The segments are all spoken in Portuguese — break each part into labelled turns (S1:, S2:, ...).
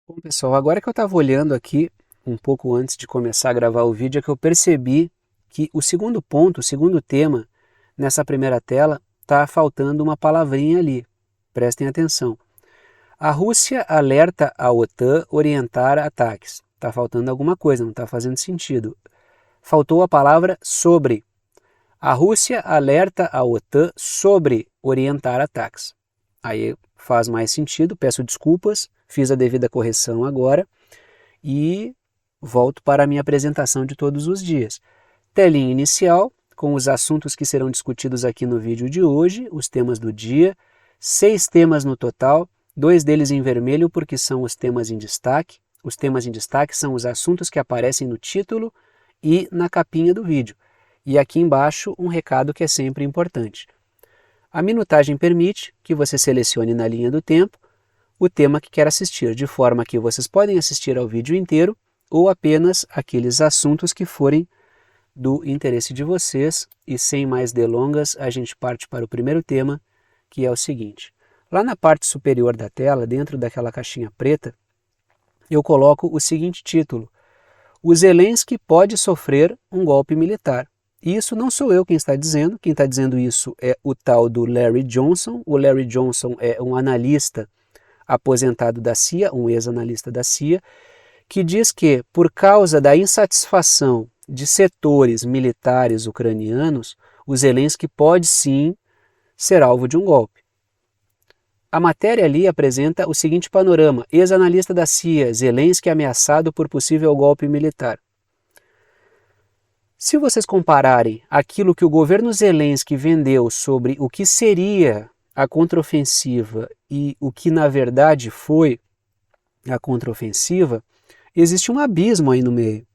S1: Bom, pessoal, agora que eu estava olhando aqui, um pouco antes de começar a gravar o vídeo, é que eu percebi que o segundo ponto, o segundo tema, nessa primeira tela, está faltando uma palavrinha ali. Prestem atenção. A Rússia alerta a OTAN orientar ataques. Está faltando alguma coisa, não está fazendo sentido. Faltou a palavra sobre. A Rússia alerta a OTAN sobre orientar ataques. Aí faz mais sentido, peço desculpas, fiz a devida correção agora e volto para a minha apresentação de todos os dias. Telinha inicial, com os assuntos que serão discutidos aqui no vídeo de hoje, os temas do dia, 6 temas no total, 2 deles em vermelho porque são os temas em destaque. Os temas em destaque são os assuntos que aparecem no título e na capinha do vídeo. E aqui embaixo um recado que é sempre importante. A minutagem permite que você selecione na linha do tempo o tema que quer assistir, de forma que vocês podem assistir ao vídeo inteiro ou apenas aqueles assuntos que forem do interesse de vocês. E sem mais delongas, a gente parte para o primeiro tema, que é o seguinte. Lá na parte superior da tela, dentro daquela caixinha preta, eu coloco o seguinte título: O Zelensky pode sofrer um golpe militar. E isso não sou eu quem está dizendo isso é o tal do Larry Johnson. O Larry Johnson é um analista aposentado da CIA, um ex-analista da CIA, que diz que, por causa da insatisfação de setores militares ucranianos, o Zelensky pode sim ser alvo de um golpe. A matéria ali apresenta o seguinte panorama: ex-analista da CIA, Zelensky ameaçado por possível golpe militar. Se vocês compararem aquilo que o governo Zelensky vendeu sobre o que seria a contraofensiva e o que na verdade foi a contraofensiva, existe um abismo aí no meio.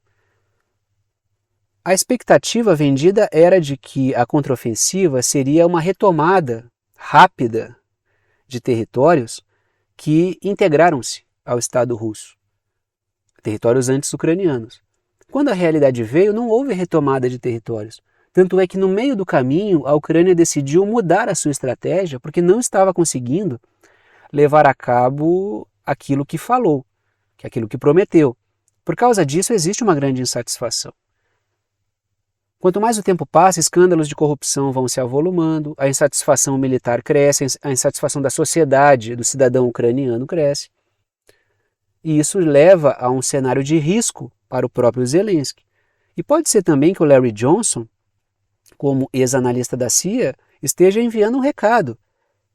S1: A expectativa vendida era de que a contraofensiva seria uma retomada rápida de territórios que integraram-se ao Estado russo, territórios antes ucranianos. Quando a realidade veio, não houve retomada de territórios. Tanto é que no meio do caminho a Ucrânia decidiu mudar a sua estratégia porque não estava conseguindo levar a cabo aquilo que falou, aquilo que prometeu. Por causa disso existe uma grande insatisfação. Quanto mais o tempo passa, escândalos de corrupção vão se avolumando, a insatisfação militar cresce, a insatisfação da sociedade, do cidadão ucraniano cresce. E isso leva a um cenário de risco para o próprio Zelensky. E pode ser também que o Larry Johnson, como ex-analista da CIA, esteja enviando um recado,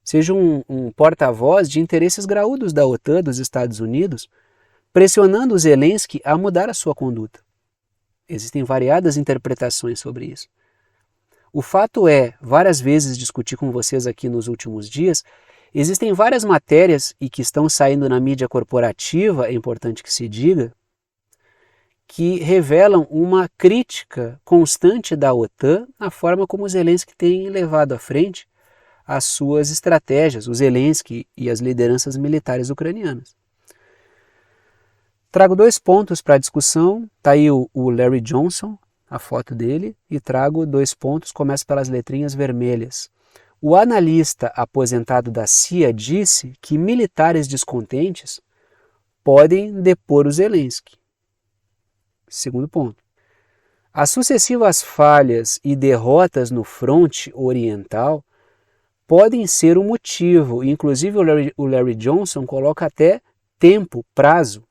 S1: seja um porta-voz de interesses graúdos da OTAN, dos Estados Unidos, pressionando o Zelensky a mudar a sua conduta. Existem variadas interpretações sobre isso. O fato é, várias vezes discuti com vocês aqui nos últimos dias, existem várias matérias e que estão saindo na mídia corporativa, é importante que se diga, que revelam uma crítica constante da OTAN na forma como o Zelensky tem levado à frente as suas estratégias, o Zelensky e as lideranças militares ucranianas. Trago 2 pontos para a discussão, está aí o Larry Johnson, a foto dele, e trago 2 pontos, começo pelas letrinhas vermelhas. O analista aposentado da CIA disse que militares descontentes podem depor o Zelensky. Segundo ponto. As sucessivas falhas e derrotas no fronte oriental podem ser o motivo, inclusive o Larry Johnson coloca até tempo, prazo.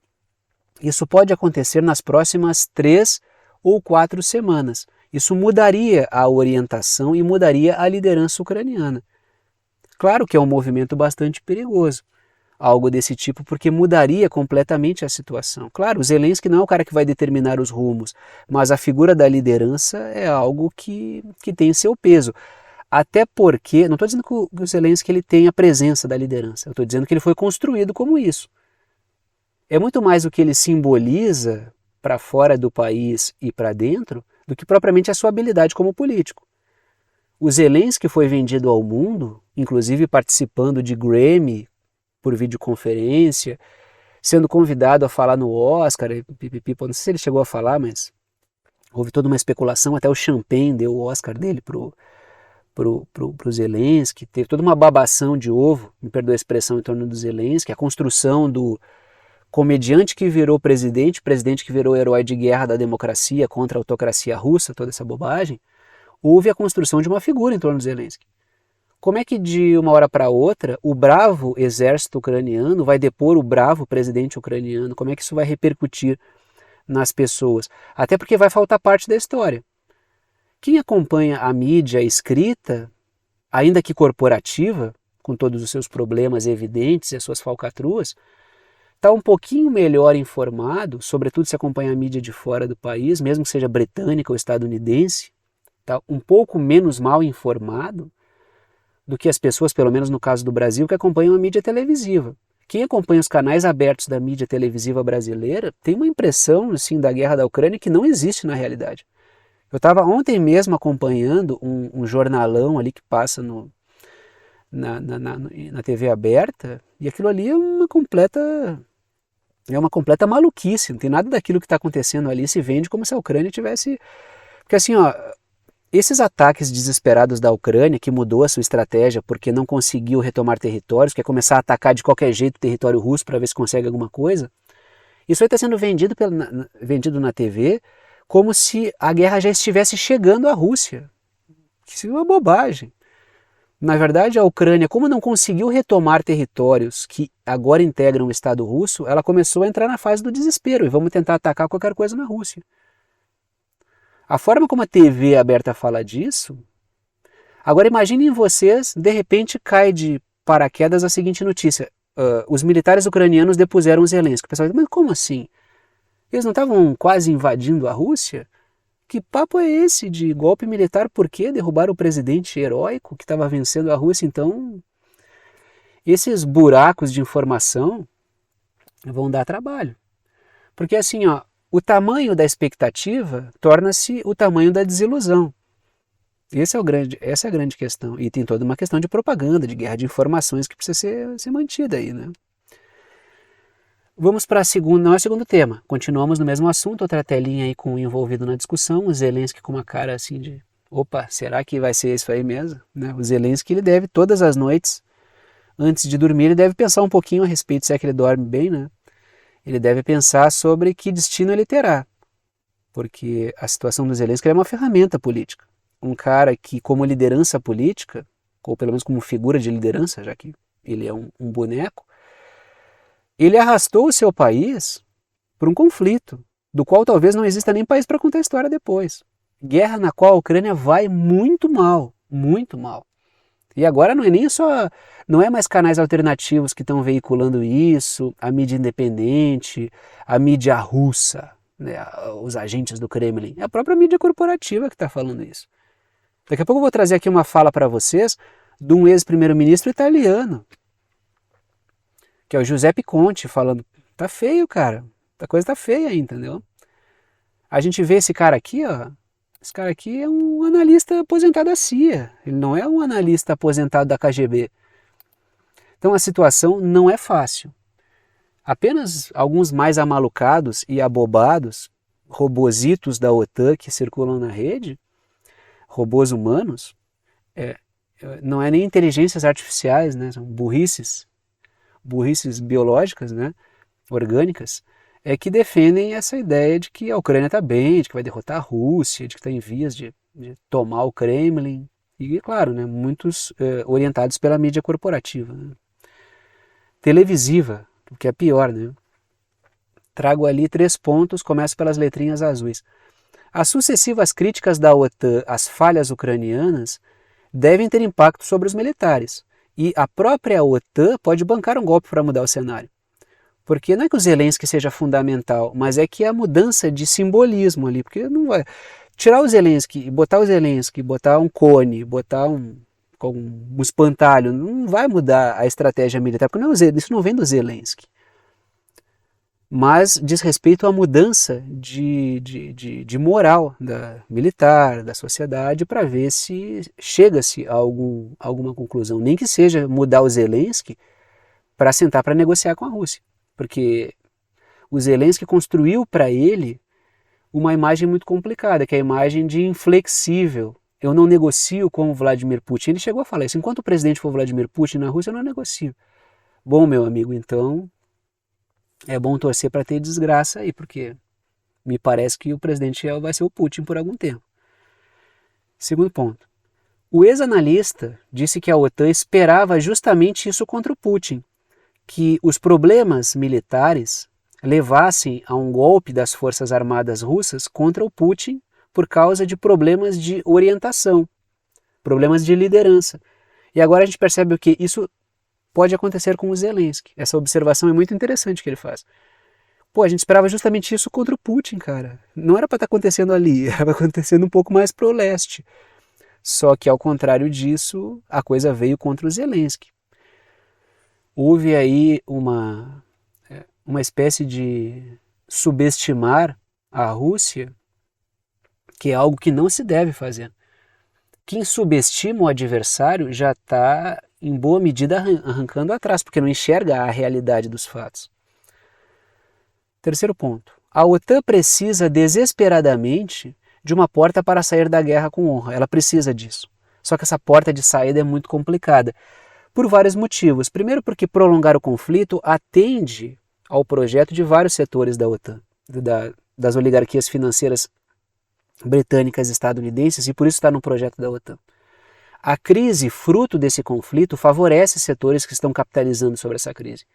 S1: Isso pode acontecer nas próximas 3 ou 4 semanas. Isso mudaria a orientação e mudaria a liderança ucraniana. Claro que é um movimento bastante perigoso, algo desse tipo, porque mudaria completamente a situação. Claro, o Zelensky não é o cara que vai determinar os rumos, mas a figura da liderança é algo que tem seu peso. Até porque, não estou dizendo que o Zelensky ele tem a presença da liderança, eu estou dizendo que ele foi construído como isso. É muito mais o que ele simboliza para fora do país e para dentro do que propriamente a sua habilidade como político. O Zelensky foi vendido ao mundo, inclusive participando de Grammy por videoconferência, sendo convidado a falar no Oscar, não sei se ele chegou a falar, mas houve toda uma especulação, até o Champagne deu o Oscar dele pro Zelensky, teve toda uma babação de ovo, me perdoa a expressão, em torno do Zelensky, a construção do comediante que virou presidente, presidente que virou herói de guerra da democracia contra a autocracia russa, toda essa bobagem, houve a construção de uma figura em torno do Zelensky. Como é que de uma hora para outra o bravo exército ucraniano vai depor o bravo presidente ucraniano? Como é que isso vai repercutir nas pessoas? Até porque vai faltar parte da história. Quem acompanha a mídia escrita, ainda que corporativa, com todos os seus problemas evidentes e as suas falcatruas, está um pouquinho melhor informado, sobretudo se acompanha a mídia de fora do país, mesmo que seja britânica ou estadunidense, está um pouco menos mal informado do que as pessoas, pelo menos no caso do Brasil, que acompanham a mídia televisiva. Quem acompanha os canais abertos da mídia televisiva brasileira tem uma impressão assim, da guerra da Ucrânia que não existe na realidade. Eu estava ontem mesmo acompanhando um jornalão ali que passa na TV aberta, e aquilo ali é uma completa maluquice. Não tem nada daquilo que está acontecendo ali se vende como se a Ucrânia tivesse... Porque assim, ó, esses ataques desesperados da Ucrânia, que mudou a sua estratégia porque não conseguiu retomar territórios, quer começar a atacar de qualquer jeito o território russo para ver se consegue alguma coisa, isso aí está sendo vendido na TV como se a guerra já estivesse chegando à Rússia. Isso é uma bobagem. Na verdade, a Ucrânia, como não conseguiu retomar territórios que agora integram o Estado russo, ela começou a entrar na fase do desespero e vamos tentar atacar qualquer coisa na Rússia. A forma como a TV aberta fala disso... Agora imaginem vocês, de repente cai de paraquedas a seguinte notícia. Os militares ucranianos depuseram o Zelensky. O pessoal diz, mas como assim? Eles não estavam quase invadindo a Rússia? Que papo é esse de golpe militar? Por que derrubar o presidente heróico que estava vencendo a Rússia? Então, esses buracos de informação vão dar trabalho. Porque assim, ó, o tamanho da expectativa torna-se o tamanho da desilusão. Essa é a grande questão. E tem toda uma questão de propaganda, de guerra de informações que precisa ser mantida aí, né? Vamos para não é o segundo tema. Continuamos no mesmo assunto, outra telinha aí com o envolvido na discussão, o Zelensky com uma cara assim de, opa, será que vai ser isso aí mesmo? Né? O Zelensky, ele deve todas as noites, antes de dormir, ele deve pensar um pouquinho a respeito, se é que ele dorme bem, né? Ele deve pensar sobre que destino ele terá, porque a situação do Zelensky é uma ferramenta política. Um cara que, como liderança política, ou pelo menos como figura de liderança, já que ele é um boneco, ele arrastou o seu país por um conflito, do qual talvez não exista nem país para contar a história depois. Guerra na qual a Ucrânia vai muito mal, muito mal. E agora não é mais canais alternativos que estão veiculando isso, a mídia independente, a mídia russa, né, os agentes do Kremlin. É a própria mídia corporativa que está falando isso. Daqui a pouco eu vou trazer aqui uma fala para vocês de um ex-primeiro-ministro italiano, que é o Giuseppe Conte, falando, tá feio, cara, a coisa tá feia aí, entendeu? A gente vê esse cara aqui, ó, esse cara aqui é um analista aposentado da CIA, ele não é um analista aposentado da KGB. Então a situação não é fácil. Apenas alguns mais amalucados e abobados, robositos da OTAN que circulam na rede, robôs humanos, não é nem inteligências artificiais, né, são burrices biológicas, né, orgânicas, que defendem essa ideia de que a Ucrânia está bem, de que vai derrotar a Rússia, de que está em vias de tomar o Kremlin, e claro, né, muitos orientados pela mídia corporativa, né, televisiva, o que é pior, né. Trago ali 3 pontos, começo pelas letrinhas azuis. As sucessivas críticas da OTAN às falhas ucranianas devem ter impacto sobre os militares, e a própria OTAN pode bancar um golpe para mudar o cenário. Porque não é que o Zelensky seja fundamental, mas é que a mudança de simbolismo ali, porque não vai... Tirar o Zelensky, botar um cone, botar um espantalho, não vai mudar a estratégia militar, porque isso não vem do Zelensky. Mas diz respeito à mudança de moral militar, da sociedade, para ver se chega-se a alguma conclusão. Nem que seja mudar o Zelensky para sentar para negociar com a Rússia. Porque o Zelensky construiu para ele uma imagem muito complicada, que é a imagem de inflexível. Eu não negocio com o Vladimir Putin. Ele chegou a falar isso. Enquanto o presidente for Vladimir Putin na Rússia, eu não negocio. Bom, meu amigo, então... é bom torcer para ter desgraça aí, porque me parece que o presidente vai ser o Putin por algum tempo. Segundo ponto. O ex-analista disse que a OTAN esperava justamente isso contra o Putin, que os problemas militares levassem a um golpe das forças armadas russas contra o Putin por causa de problemas de orientação, problemas de liderança. E agora a gente percebe o que isso pode acontecer com o Zelensky. Essa observação é muito interessante que ele faz. Pô, a gente esperava justamente isso contra o Putin, cara. Não era para estar acontecendo ali, era acontecendo um pouco mais pro leste. Só que, ao contrário disso, a coisa veio contra o Zelensky. Houve aí uma espécie de subestimar a Rússia, que é algo que não se deve fazer. Quem subestima o adversário já está, em boa medida, arrancando atrás, porque não enxerga a realidade dos fatos. Terceiro ponto. A OTAN precisa desesperadamente de uma porta para sair da guerra com honra. Ela precisa disso. Só que essa porta de saída é muito complicada, por vários motivos. Primeiro porque prolongar o conflito atende ao projeto de vários setores da OTAN, das oligarquias financeiras britânicas e estadunidenses, e por isso está no projeto da OTAN. A crise, fruto desse conflito, favorece setores que estão capitalizando sobre essa crise.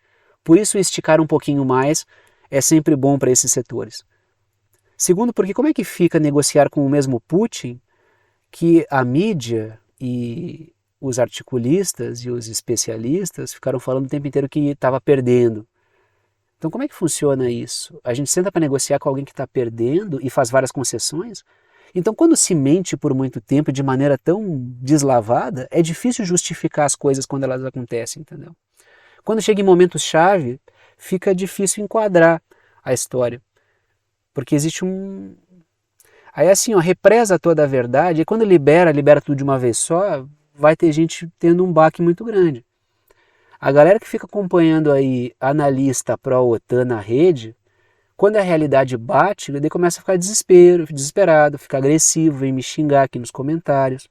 S1: Por isso, esticar um pouquinho mais é sempre bom para esses setores. Segundo, porque como é que fica negociar com o mesmo Putin, que a mídia e os articulistas e os especialistas ficaram falando o tempo inteiro que estava perdendo. Então como é que funciona isso? A gente senta para negociar com alguém que está perdendo e faz várias concessões? Então quando se mente por muito tempo de maneira tão deslavada, é difícil justificar as coisas quando elas acontecem, entendeu? Quando chega em momentos-chave, fica difícil enquadrar a história. Porque existe um... Aí assim, ó, represa toda a verdade, e quando libera tudo de uma vez só, vai ter gente tendo um baque muito grande. A galera que fica acompanhando aí analista pró-OTAN na rede, quando a realidade bate, ele começa a ficar desesperado, fica agressivo, vem me xingar aqui nos comentários,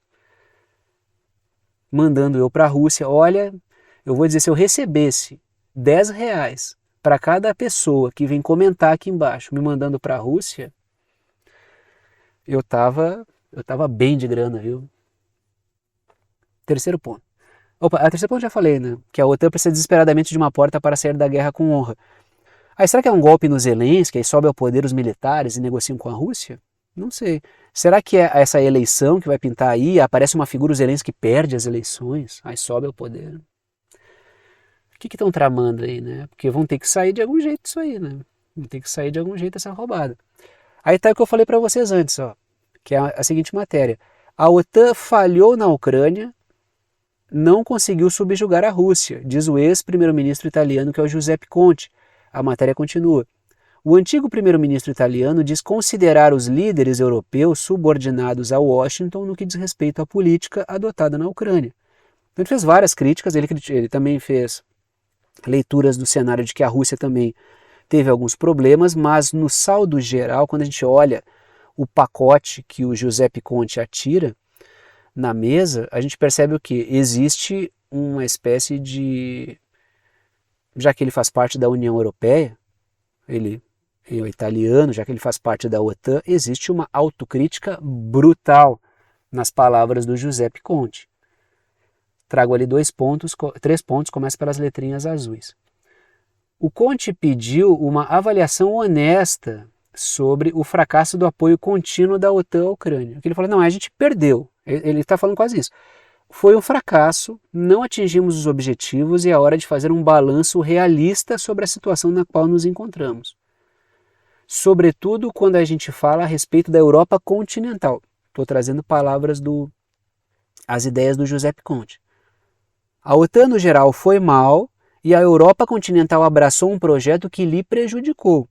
S1: mandando eu para a Rússia. Olha, eu vou dizer, se eu recebesse R$10 para cada pessoa que vem comentar aqui embaixo, me mandando para a Rússia, eu tava bem de grana, viu? Terceiro ponto. Opa, a terceiro ponto já falei, né? Que a OTAN precisa desesperadamente de uma porta para sair da guerra com honra. Aí será que é um golpe no Zelensky, aí sobe ao poder os militares e negociam com a Rússia? Não sei. Será que é essa eleição que vai pintar aí, aparece uma figura, o Zelensky perde as eleições, aí sobe ao poder? O que estão tramando aí, né? Porque vão ter que sair de algum jeito isso aí, né? Vão ter que sair de algum jeito essa roubada. Aí tá o que eu falei para vocês antes, ó, que é a seguinte matéria. A OTAN falhou na Ucrânia, não conseguiu subjugar a Rússia, diz o ex-primeiro-ministro italiano, que é o Giuseppe Conte. A matéria continua. O antigo primeiro-ministro italiano diz considerar os líderes europeus subordinados a Washington no que diz respeito à política adotada na Ucrânia. Então ele fez várias críticas, ele também fez leituras do cenário de que a Rússia também teve alguns problemas, mas no saldo geral, quando a gente olha o pacote que o Giuseppe Conte atira na mesa, a gente percebe o que? Existe uma espécie de... Já que ele faz parte da União Europeia, ele é italiano, já que ele faz parte da OTAN, existe uma autocrítica brutal nas palavras do Giuseppe Conte. Trago ali 3 pontos, começa pelas letrinhas azuis. O Conte pediu uma avaliação honesta sobre o fracasso do apoio contínuo da OTAN à Ucrânia. Ele falou, não, a gente perdeu. Ele está falando quase isso. Foi um fracasso, não atingimos os objetivos e é hora de fazer um balanço realista sobre a situação na qual nos encontramos. Sobretudo quando a gente fala a respeito da Europa continental. Estou trazendo as ideias do Giuseppe Conte. A OTAN no geral foi mal e a Europa continental abraçou um projeto que lhe prejudicou.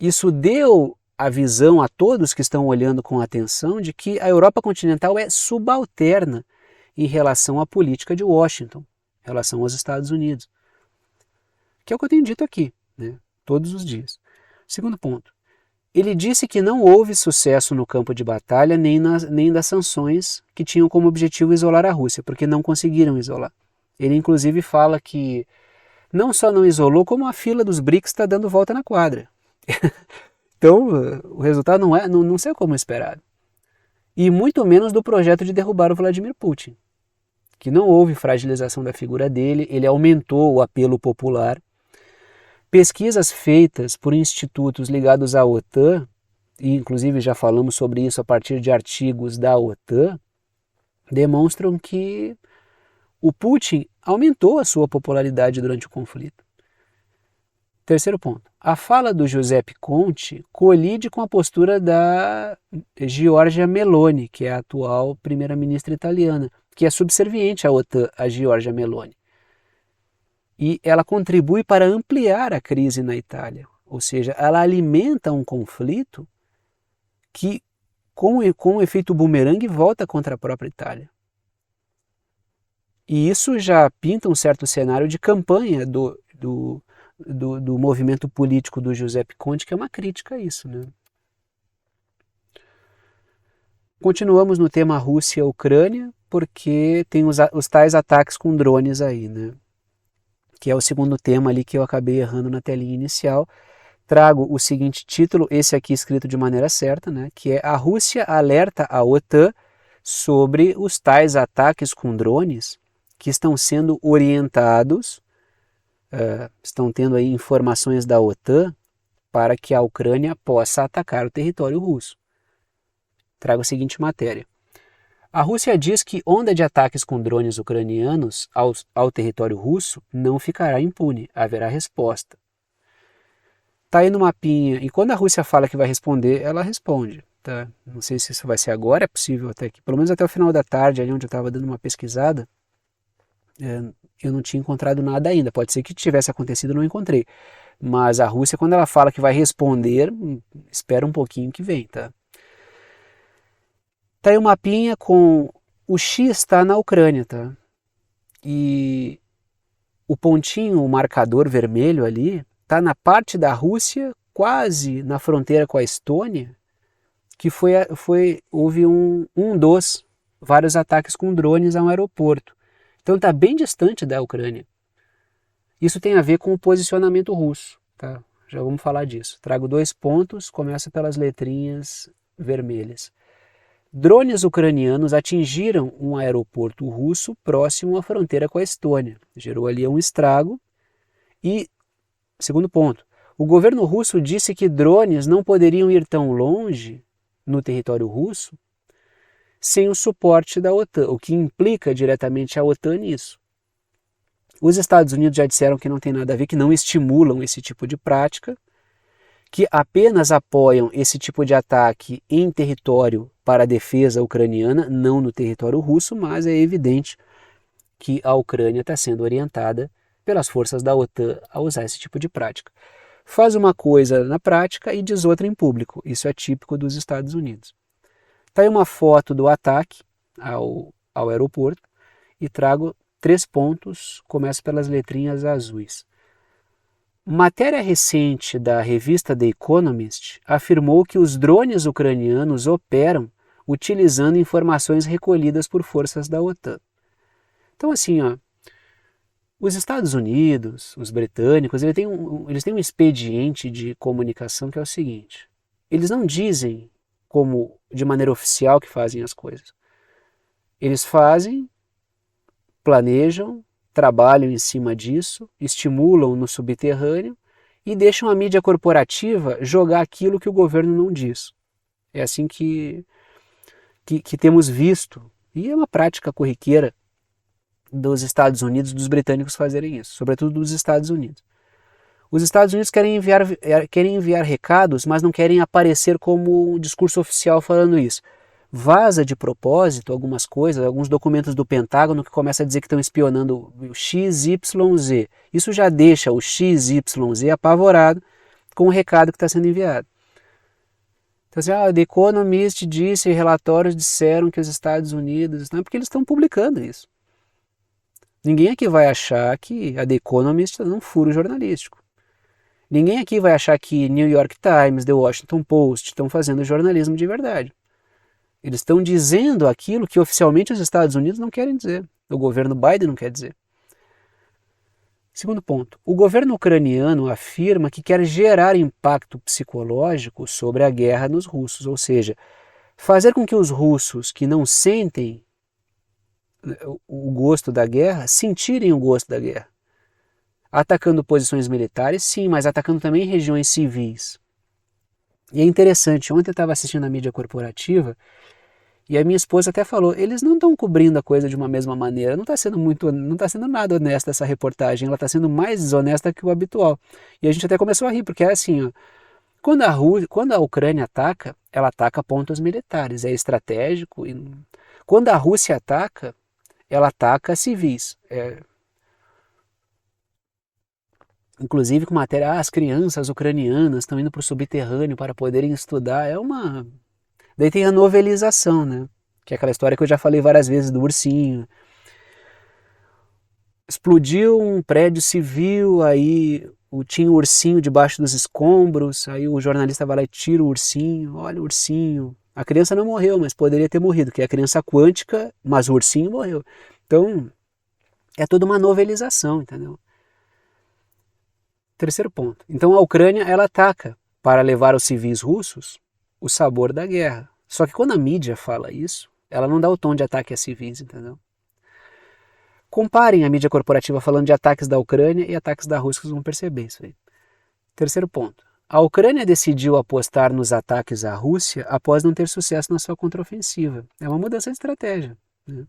S1: Isso deu a visão a todos que estão olhando com atenção de que a Europa continental é subalterna em relação à política de Washington, em relação aos Estados Unidos. Que é o que eu tenho dito aqui, né, todos os dias. Segundo ponto, ele disse que não houve sucesso no campo de batalha nem das sanções que tinham como objetivo isolar a Rússia, porque não conseguiram isolar. Ele inclusive fala que não só não isolou, como a fila dos BRICS está dando volta na quadra. Então, o resultado não saiu como esperado. E muito menos do projeto de derrubar o Vladimir Putin, que não houve fragilização da figura dele, ele aumentou o apelo popular. Pesquisas feitas por institutos ligados à OTAN, e inclusive já falamos sobre isso a partir de artigos da OTAN, demonstram que o Putin aumentou a sua popularidade durante o conflito. Terceiro ponto. A fala do Giuseppe Conte colide com a postura da Giorgia Meloni, que é a atual primeira-ministra italiana, que é subserviente à OTAN, a Giorgia Meloni. E ela contribui para ampliar a crise na Itália. Ou seja, ela alimenta um conflito que, com o efeito bumerangue, volta contra a própria Itália. E isso já pinta um certo cenário de campanha do movimento político do Giuseppe Conte, que é uma crítica a isso, né? Continuamos no tema Rússia-Ucrânia, porque tem os tais ataques com drones aí, né? Que é o segundo tema ali que eu acabei errando na telinha inicial. Trago o seguinte título, esse aqui escrito de maneira certa, né? Que é A Rússia alerta a OTAN sobre os tais ataques com drones que estão sendo orientados, estão tendo aí informações da OTAN para que a Ucrânia possa atacar o território russo. Trago a seguinte matéria. A Rússia diz que onda de ataques com drones ucranianos ao território russo não ficará impune, haverá resposta. Está aí no mapinha, e quando a Rússia fala que vai responder, ela responde. Tá? Não sei se isso vai ser agora, é possível até que, pelo menos até o final da tarde, ali onde eu estava dando uma pesquisada, eu não tinha encontrado nada ainda. Pode ser que tivesse acontecido, eu não encontrei. Mas a Rússia, quando ela fala que vai responder, espera um pouquinho que vem, tá? Tá aí o mapinha com o X está na Ucrânia, tá? E o pontinho, o marcador vermelho ali, está na parte da Rússia, quase na fronteira com a Estônia, que houve dos vários ataques com drones a um aeroporto. Então está bem distante da Ucrânia. Isso tem a ver com o posicionamento russo, tá? Já vamos falar disso. Trago 2 pontos, começa pelas letrinhas vermelhas. Drones ucranianos atingiram um aeroporto russo próximo à fronteira com a Estônia. Gerou ali um estrago. E, segundo ponto, o governo russo disse que drones não poderiam ir tão longe no território russo sem o suporte da OTAN, o que implica diretamente a OTAN nisso. Os Estados Unidos já disseram que não tem nada a ver, que não estimulam esse tipo de prática, que apenas apoiam esse tipo de ataque em território para a defesa ucraniana, não no território russo, mas é evidente que a Ucrânia está sendo orientada pelas forças da OTAN a usar esse tipo de prática. Faz uma coisa na prática e diz outra em público. Isso é típico dos Estados Unidos. Está aí uma foto do ataque ao aeroporto e trago 3 pontos, começo pelas letrinhas azuis. Matéria recente da revista The Economist afirmou que os drones ucranianos operam utilizando informações recolhidas por forças da OTAN. Então assim, os Estados Unidos, os britânicos, eles têm um expediente de comunicação que é o seguinte: eles não dizem como de maneira oficial que fazem as coisas. Eles fazem, planejam, trabalham em cima disso, estimulam no subterrâneo e deixam a mídia corporativa jogar aquilo que o governo não diz. É assim que temos visto, e é uma prática corriqueira dos Estados Unidos, dos britânicos fazerem isso, sobretudo dos Estados Unidos. Os Estados Unidos querem enviar recados, mas não querem aparecer como um discurso oficial falando isso. Vaza de propósito algumas coisas, alguns documentos do Pentágono que começam a dizer que estão espionando o XYZ. Isso já deixa o XYZ apavorado com o recado que está sendo enviado. Então assim, The Economist disse, relatórios disseram que os Estados Unidos... Não é porque eles estão publicando isso. Ninguém aqui vai achar que a The Economist está dando um furo jornalístico. Ninguém aqui vai achar que New York Times, The Washington Post estão fazendo jornalismo de verdade. Eles estão dizendo aquilo que oficialmente os Estados Unidos não querem dizer. O governo Biden não quer dizer. Segundo ponto, o governo ucraniano afirma que quer gerar impacto psicológico sobre a guerra nos russos, ou seja, fazer com que os russos que não sentem o gosto da guerra, sentirem o gosto da guerra. Atacando posições militares, sim, mas atacando também regiões civis. E é interessante, ontem eu estava assistindo a mídia corporativa e a minha esposa até falou, eles não estão cobrindo a coisa de uma mesma maneira, não está sendo nada honesta essa reportagem, ela está sendo mais desonesta que o habitual. E a gente até começou a rir, porque é assim, ó, quando a Ucrânia ataca, ela ataca pontos militares, é estratégico. E quando a Rússia ataca, ela ataca civis. Inclusive com matéria, as crianças ucranianas estão indo para o subterrâneo para poderem estudar. Daí tem a novelização, né? Que é aquela história que eu já falei várias vezes do ursinho. Explodiu um prédio civil, aí tinha o ursinho debaixo dos escombros, aí o jornalista vai lá e tira o ursinho, olha o ursinho. A criança não morreu, mas poderia ter morrido, que é a criança quântica, mas o ursinho morreu. Então, é toda uma novelização, entendeu? Terceiro ponto. Então a Ucrânia, ela ataca para levar aos civis russos o sabor da guerra. Só que quando a mídia fala isso, ela não dá o tom de ataque a civis, entendeu? Comparem a mídia corporativa falando de ataques da Ucrânia e ataques da Rússia, vocês vão perceber isso aí. Terceiro ponto. A Ucrânia decidiu apostar nos ataques à Rússia após não ter sucesso na sua contraofensiva. É uma mudança de estratégia, né?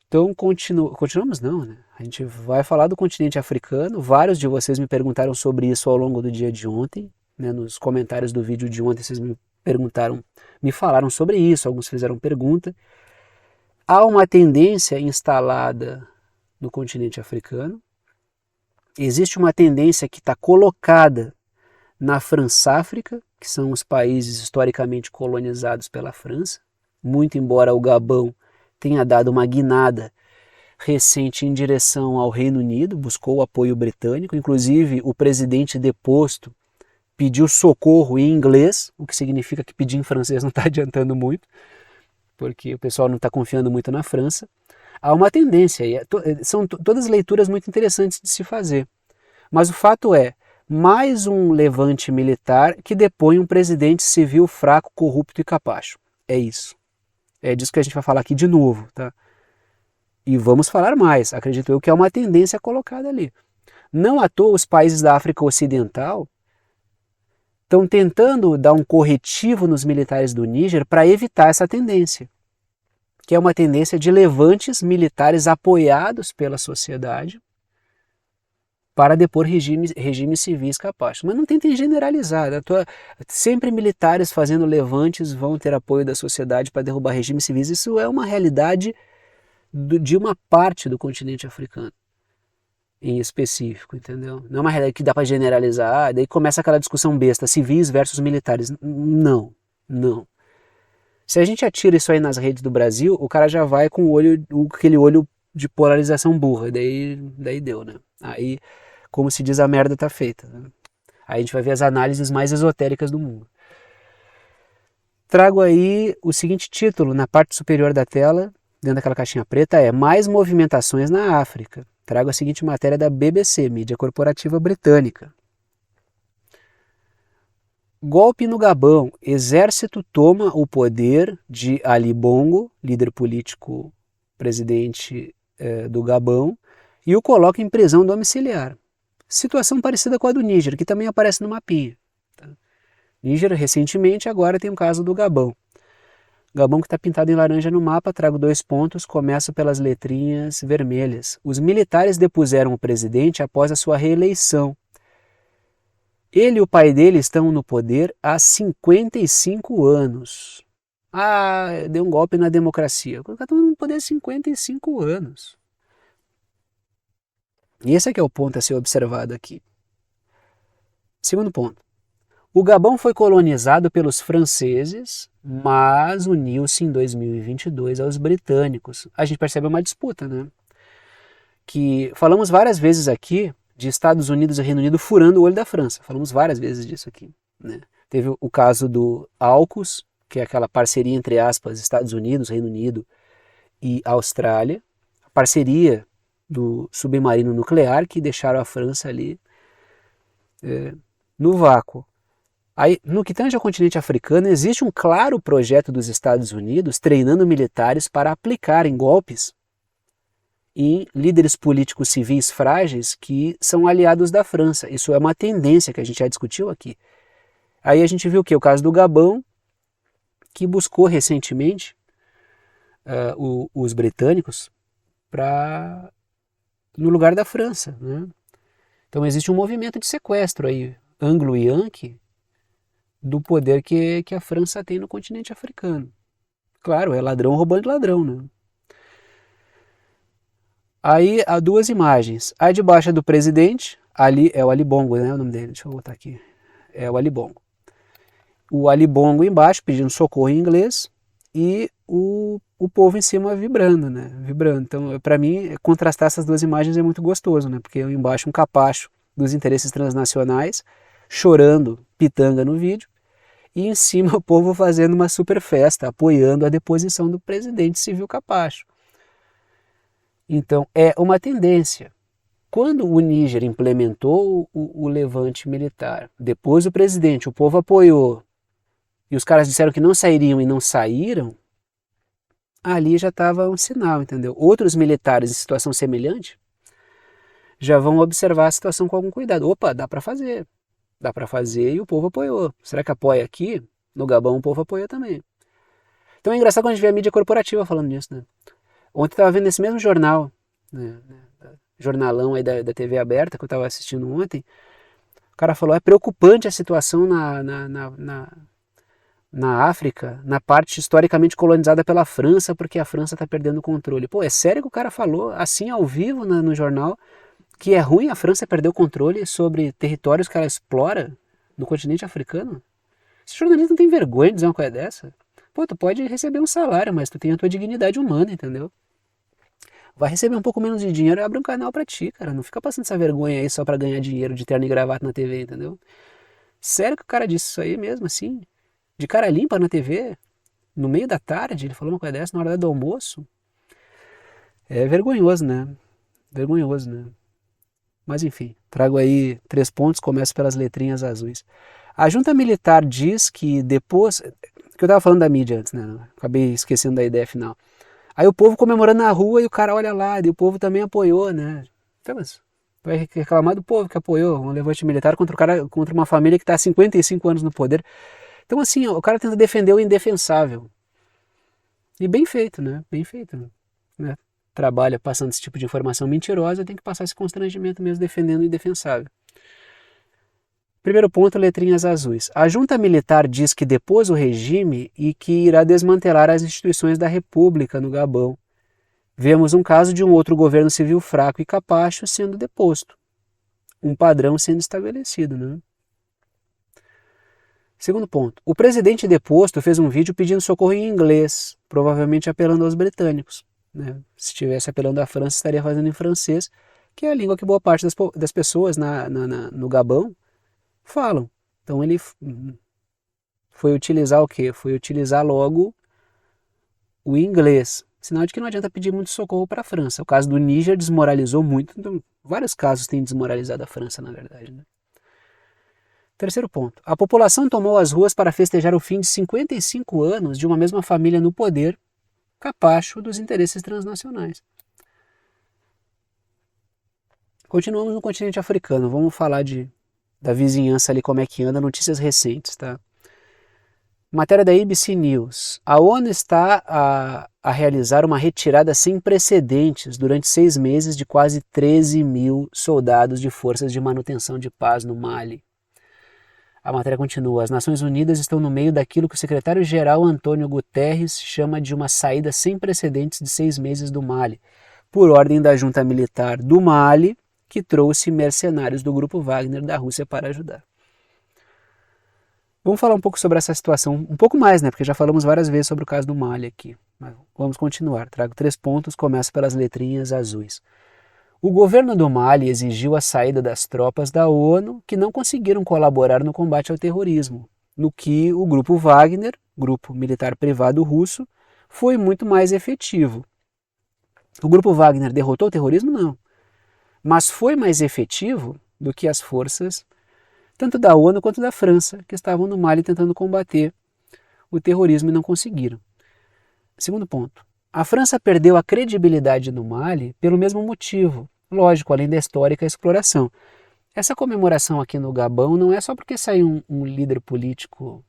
S1: Então continuamos não, né? A gente vai falar do continente africano. Vários de vocês me perguntaram sobre isso ao longo do dia de ontem, né? Nos comentários do vídeo de ontem vocês me perguntaram, me falaram sobre isso, alguns fizeram pergunta. Há uma tendência instalada no continente africano. Existe uma tendência que está colocada na França-África, que são os países historicamente colonizados pela França, muito embora o Gabão tenha dado uma guinada recente em direção ao Reino Unido, buscou o apoio britânico, inclusive o presidente deposto pediu socorro em inglês, o que significa que pedir em francês não está adiantando muito, porque o pessoal não está confiando muito na França. Há uma tendência, são todas leituras muito interessantes de se fazer, mas o fato é, mais um levante militar que depõe um presidente civil fraco, corrupto e capacho. É isso. É disso que a gente vai falar aqui de novo, tá? E vamos falar mais, acredito eu que é uma tendência colocada ali. Não à toa os países da África Ocidental estão tentando dar um corretivo nos militares do Níger para evitar essa tendência, que é uma tendência de levantes militares apoiados pela sociedade para depor regimes civis capazes. Mas não tentem generalizar. Sempre militares fazendo levantes vão ter apoio da sociedade para derrubar regimes civis. Isso é uma realidade de uma parte do continente africano em específico, entendeu? Não é uma realidade que dá para generalizar, daí começa aquela discussão besta, civis versus militares. Não, não. Se a gente atira isso aí nas redes do Brasil, o cara já vai com aquele olho de polarização burra, daí deu, né? Aí, como se diz, a merda tá feita, né? Aí a gente vai ver as análises mais esotéricas do mundo. Trago aí o seguinte título na parte superior da tela, dentro daquela caixinha preta, é Mais movimentações na África. Trago a seguinte matéria da BBC, mídia corporativa britânica. Golpe no Gabão. Exército toma o poder de Ali Bongo, líder político presidente do Gabão, e o coloca em prisão domiciliar. Situação parecida com a do Níger, que também aparece no mapinha. Tá? Níger, recentemente, agora tem o caso do Gabão. Gabão que está pintado em laranja no mapa, trago 2 pontos, começo pelas letrinhas vermelhas. Os militares depuseram o presidente após a sua reeleição. Ele e o pai dele estão no poder há 55 anos. Ah, deu um golpe na democracia. O cara está no poder há 55 anos. E esse é que é o ponto a ser observado aqui. Segundo ponto. O Gabão foi colonizado pelos franceses, mas uniu-se em 2022 aos britânicos. A gente percebe uma disputa, né? Que falamos várias vezes aqui de Estados Unidos e Reino Unido furando o olho da França. Falamos várias vezes disso aqui, né? Teve o caso do AUKUS, que é aquela parceria entre aspas Estados Unidos, Reino Unido e Austrália. A parceria do submarino nuclear que deixaram a França ali no vácuo. Aí, no que tange ao continente africano, existe um claro projeto dos Estados Unidos treinando militares para aplicarem golpes em líderes políticos civis frágeis que são aliados da França. Isso é uma tendência que a gente já discutiu aqui. Aí a gente viu o que? O caso do Gabão, que buscou recentemente os britânicos no lugar da França, né? Então existe um movimento de sequestro aí, anglo-yankee, do poder que a França tem no continente africano. Claro, é ladrão roubando ladrão, né? Aí há duas imagens. A de baixo é do presidente, ali é o Ali Bongo, né, o nome dele, deixa eu botar aqui. É o Ali Bongo. O Ali Bongo embaixo pedindo socorro em inglês e o povo em cima vibrando, né? Vibrando. Então, para mim, contrastar essas duas imagens é muito gostoso, né? Porque embaixo um capacho dos interesses transnacionais chorando pitanga no vídeo e em cima o povo fazendo uma super festa, apoiando a deposição do presidente civil capacho. Então, é uma tendência. Quando o Níger implementou o levante militar, depois o presidente, o povo apoiou, e os caras disseram que não sairiam e não saíram, ali já estava um sinal, entendeu? Outros militares em situação semelhante já vão observar a situação com algum cuidado. Opa, dá para fazer e o povo apoiou. Será que apoia aqui? No Gabão o povo apoia também. Então é engraçado quando a gente vê a mídia corporativa falando nisso, né? Ontem eu estava vendo nesse mesmo jornal, né, jornalão aí da TV aberta que eu estava assistindo ontem, o cara falou, é preocupante a situação na África, na parte historicamente colonizada pela França, porque a França está perdendo o controle. Pô, é sério que o cara falou assim ao vivo no jornal que é ruim a França perder o controle sobre territórios que ela explora no continente africano? Esse jornalista não tem vergonha de dizer uma coisa dessa? Pô, tu pode receber um salário, mas tu tem a tua dignidade humana, entendeu? Vai receber um pouco menos de dinheiro e abre um canal pra ti, cara. Não fica passando essa vergonha aí só pra ganhar dinheiro de terno e gravata na TV, entendeu? Sério que o cara disse isso aí mesmo, assim? De cara limpa na TV? No meio da tarde? Ele falou uma coisa dessa na hora do almoço? É vergonhoso, né? Vergonhoso, né? Mas enfim, trago aí 3 pontos, começo pelas letrinhas azuis. A junta militar diz que depois... Que eu tava falando da mídia antes, né? Acabei esquecendo da ideia final. Aí o povo comemorando na rua e o cara olha lá, e o povo também apoiou, né? Então, mas vai reclamar do povo que apoiou um levante militar contra uma família que está há 55 anos no poder. Então assim, o cara tenta defender o indefensável. E bem feito, né? Bem feito, né? Trabalha passando esse tipo de informação mentirosa, tem que passar esse constrangimento mesmo defendendo o indefensável. Primeiro ponto, letrinhas azuis. A junta militar diz que depôs o regime e que irá desmantelar as instituições da República no Gabão. Vemos um caso de um outro governo civil fraco e capacho sendo deposto. Um padrão sendo estabelecido, né? Segundo ponto. O presidente deposto fez um vídeo pedindo socorro em inglês, provavelmente apelando aos britânicos, né? Se estivesse apelando à França, estaria fazendo em francês, que é a língua que boa parte das pessoas no Gabão falam. Então ele foi utilizar o quê? Foi utilizar logo o inglês. Sinal de que não adianta pedir muito socorro para a França. O caso do Níger desmoralizou muito. Então, vários casos têm desmoralizado a França, na verdade, né? Terceiro ponto. A população tomou as ruas para festejar o fim de 55 anos de uma mesma família no poder, capacho dos interesses transnacionais. Continuamos no continente africano. Vamos falar da vizinhança ali, como é que anda, notícias recentes, tá? Matéria da ABC News. A ONU está a realizar uma retirada sem precedentes durante 6 meses de quase 13 mil soldados de forças de manutenção de paz no Mali. A matéria continua. As Nações Unidas estão no meio daquilo que o secretário-geral Antônio Guterres chama de uma saída sem precedentes de 6 meses do Mali, por ordem da junta militar do Mali, que trouxe mercenários do grupo Wagner da Rússia para ajudar. Vamos falar um pouco sobre essa situação, um pouco mais, né? Porque já falamos várias vezes sobre o caso do Mali aqui. Mas vamos continuar. Trago 3 pontos, começo pelas letrinhas azuis. O governo do Mali exigiu a saída das tropas da ONU que não conseguiram colaborar no combate ao terrorismo, no que o grupo Wagner, grupo militar privado russo, foi muito mais efetivo. O grupo Wagner derrotou o terrorismo? Não. Mas foi mais efetivo do que as forças tanto da ONU quanto da França, que estavam no Mali tentando combater o terrorismo e não conseguiram. Segundo ponto, a França perdeu a credibilidade no Mali pelo mesmo motivo, lógico, além da histórica exploração. Essa comemoração aqui no Gabão não é só porque saiu um líder político,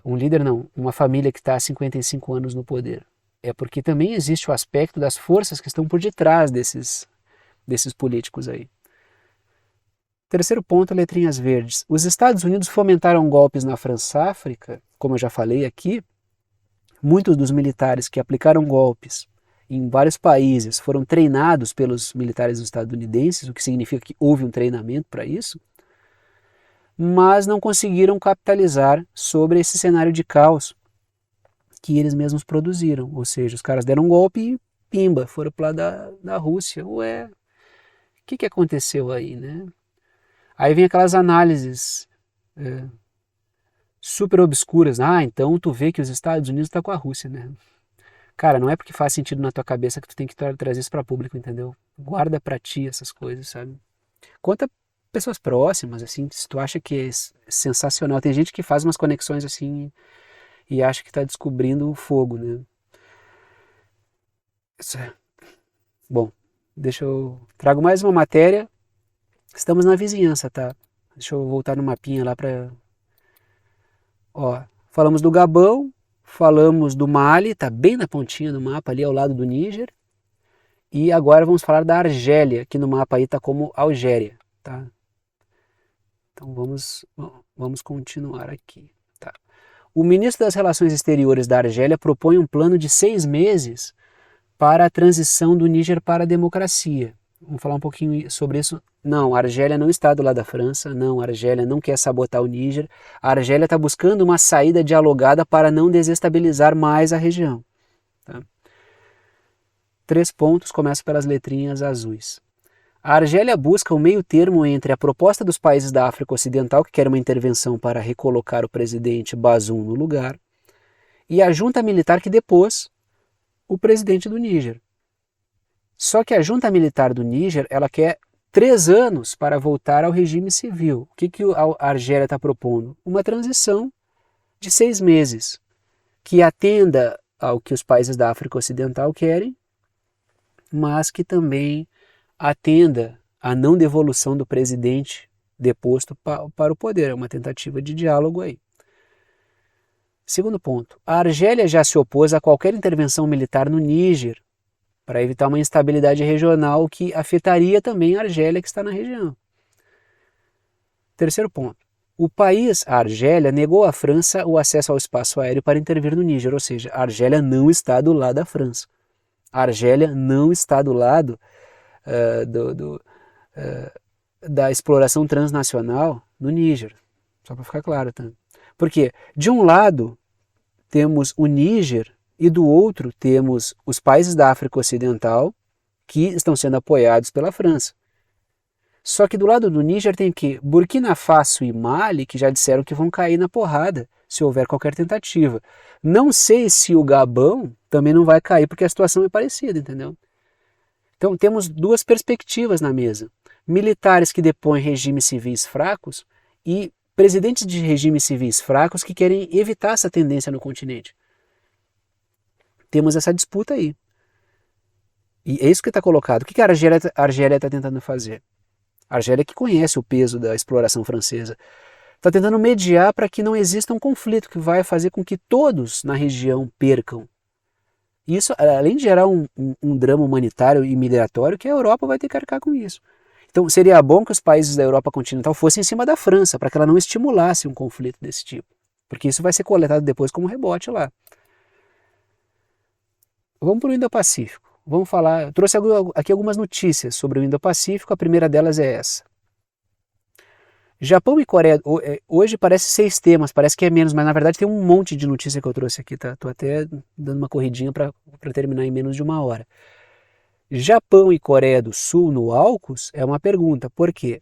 S1: um líder não, uma família que está há 55 anos no poder. É porque também existe o aspecto das forças que estão por detrás desses políticos aí. Terceiro ponto, letrinhas verdes. Os Estados Unidos fomentaram golpes na França-África, como eu já falei aqui. Muitos dos militares que aplicaram golpes em vários países foram treinados pelos militares estadunidenses, o que significa que houve um treinamento para isso, mas não conseguiram capitalizar sobre esse cenário de caos que eles mesmos produziram. Ou seja, os caras deram um golpe e pimba, foram para lá da Rússia. Ué, o que aconteceu aí, né? Aí vem aquelas análises super obscuras. Ah, então tu vê que os Estados Unidos estão com a Rússia, né? Cara, não é porque faz sentido na tua cabeça que tu tem que trazer isso para público, entendeu? Guarda para ti essas coisas, sabe? Conta pessoas próximas, assim, se tu acha que é sensacional. Tem gente que faz umas conexões assim e acha que tá descobrindo o fogo, né? Bom, deixa eu... Trago mais uma matéria. Estamos na vizinhança, tá? Deixa eu voltar no mapinha lá para... Ó, falamos do Gabão, falamos do Mali, tá bem na pontinha do mapa ali ao lado do Níger. E agora vamos falar da Argélia, que no mapa aí está como Algéria, tá? Então vamos continuar aqui, tá? O ministro das Relações Exteriores da Argélia propõe um plano de 6 meses para a transição do Níger para a democracia. Vamos falar um pouquinho sobre isso. Não, a Argélia não está do lado da França, não, a Argélia não quer sabotar o Níger. A Argélia está buscando uma saída dialogada para não desestabilizar mais a região. Tá? 3 pontos, começo pelas letrinhas azuis. A Argélia busca o meio termo entre a proposta dos países da África Ocidental, que quer uma intervenção para recolocar o presidente Bazoum no lugar, e a junta militar que depôs o presidente do Níger. Só que a junta militar do Níger, ela quer 3 anos para voltar ao regime civil. O que a Argélia está propondo? Uma transição de 6 meses, que atenda ao que os países da África Ocidental querem, mas que também atenda à não devolução do presidente deposto para o poder. É uma tentativa de diálogo aí. Segundo ponto, a Argélia já se opôs a qualquer intervenção militar no Níger para evitar uma instabilidade regional que afetaria também a Argélia que está na região. Terceiro ponto, o país, a Argélia, negou à França o acesso ao espaço aéreo para intervir no Níger, ou seja, a Argélia não está do lado da França. A Argélia não está do lado da exploração transnacional no Níger, só para ficar claro, tá? Porque de um lado temos o Níger e do outro temos os países da África Ocidental que estão sendo apoiados pela França. Só que do lado do Níger tem que Burkina Faso e Mali, que já disseram que vão cair na porrada se houver qualquer tentativa. Não sei se o Gabão também não vai cair, porque a situação é parecida, entendeu? Então temos 2 perspectivas na mesa. Militares que depõem regimes civis fracos e presidentes de regimes civis fracos que querem evitar essa tendência no continente. Temos essa disputa aí. E é isso que está colocado. O que a Argélia está tentando fazer? A Argélia, que conhece o peso da exploração francesa, está tentando mediar para que não exista um conflito que vai fazer com que todos na região percam. Isso, além de gerar um drama humanitário e migratório, que a Europa vai ter que arcar com isso. Então seria bom que os países da Europa continental fossem em cima da França, para que ela não estimulasse um conflito desse tipo. Porque isso vai ser coletado depois como rebote lá. Vamos para o Indo-Pacífico. Vamos falar, eu trouxe aqui algumas notícias sobre o Indo-Pacífico, a primeira delas é essa. Japão e Coreia, hoje parece 6 temas, parece que é menos, mas na verdade tem um monte de notícia que eu trouxe aqui, tá? Tô até dando uma corridinha para terminar em menos de 1 hora. Japão e Coreia do Sul no AUKUS é uma pergunta, por quê?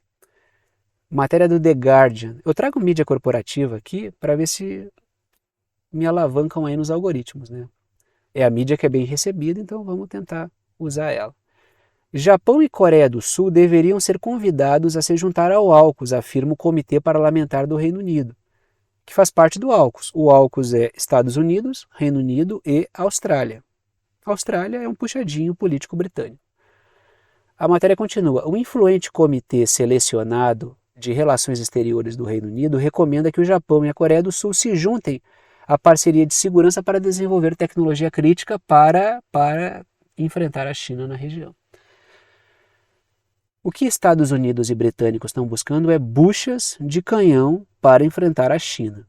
S1: Matéria do The Guardian. Eu trago mídia corporativa aqui para ver se me alavancam aí nos algoritmos, né? É a mídia que é bem recebida, então vamos tentar usar ela. Japão e Coreia do Sul deveriam ser convidados a se juntar ao AUKUS, afirma o Comitê Parlamentar do Reino Unido, que faz parte do AUKUS. O AUKUS é Estados Unidos, Reino Unido e Austrália. A Austrália é um puxadinho político britânico. A matéria continua. O influente comitê selecionado de relações exteriores do Reino Unido recomenda que o Japão e a Coreia do Sul se juntem à parceria de segurança para desenvolver tecnologia crítica para enfrentar a China na região. O que Estados Unidos e britânicos estão buscando é buchas de canhão para enfrentar a China.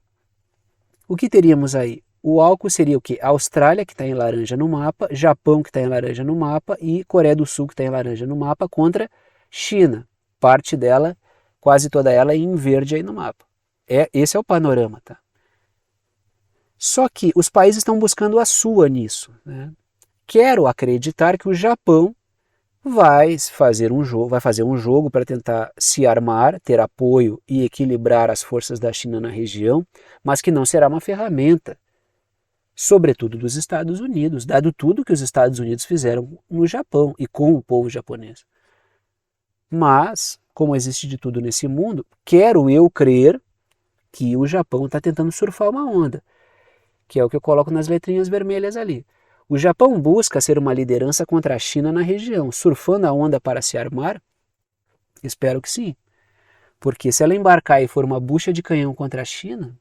S1: O que teríamos aí? O AUKUS seria o quê? Austrália, que está em laranja no mapa, Japão, que está em laranja no mapa, e Coreia do Sul, que está em laranja no mapa, contra China. Parte dela, quase toda ela, em verde aí no mapa. Esse é o panorama, tá? Só que os países estão buscando a sua nisso, né? Quero acreditar que o Japão vai fazer um jogo para tentar se armar, ter apoio e equilibrar as forças da China na região, mas que não será uma ferramenta, sobretudo dos Estados Unidos, dado tudo que os Estados Unidos fizeram no Japão e com o povo japonês. Mas, como existe de tudo nesse mundo, quero eu crer que o Japão está tentando surfar uma onda, que é o que eu coloco nas letrinhas vermelhas ali. O Japão busca ser uma liderança contra a China na região, surfando a onda para se armar? Espero que sim. Porque se ela embarcar e for uma bucha de canhão contra a China,